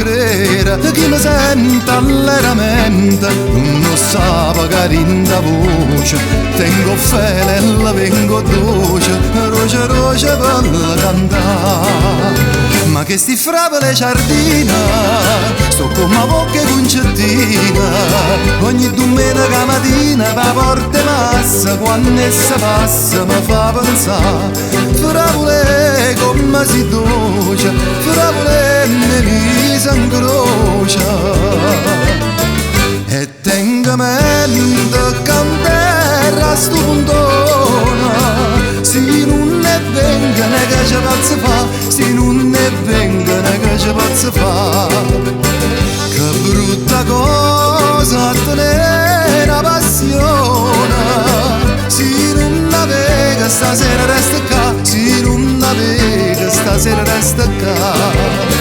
credere chi mi sente allegramente, non sa pagare in da voce, tengo fede e la vengo dolce, roce roce per la cantare. Ma che sti frave le giardina, sto con ma bocca concettina, ogni domenica mattina pa porte massa, quando essa passa mi fa pensare, fravole come si dolce, fravole mi s'angrocia, e tengo mente canterra sto puntona, si non ne venga ne che ci pazza fa, si non ne venga ne che ci pazza fa. Che brutta cosa tenere la passione, si non la vega stasera resta qua, si non la vega stasera resta qua.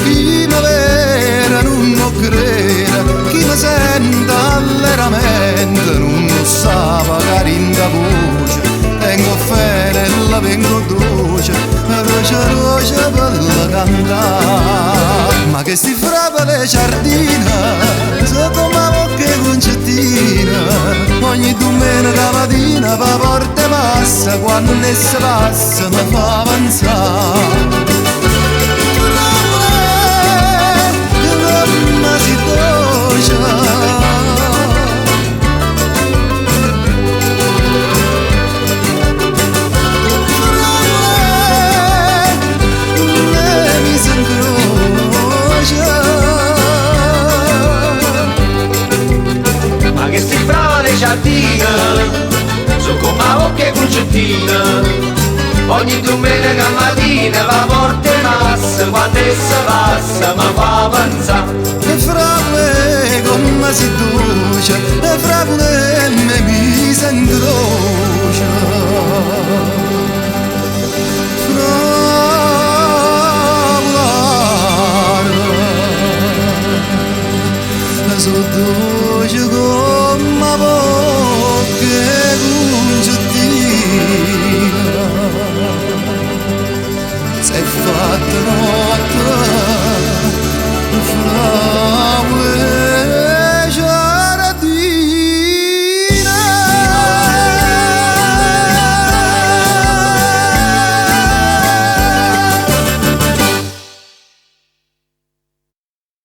Primavera non lo crede, chi mi sente allegramente, non lo sa pagare in da voce, tengo fede e la vengo dolce, roce roce per la cantare. Ma che sti frava le giardina, se come bocca concettina, ogni domenica mattina pa porte massa, quando ne si passa mi fa avanzare. Su come la bocca concettina, ogni domenica mattina va porte massa, quando essa passa mi fa pensare. E frate come si dolce, e frate mi s'angrocia, frate so dolce come la bocca concettina, sei fatta notte fra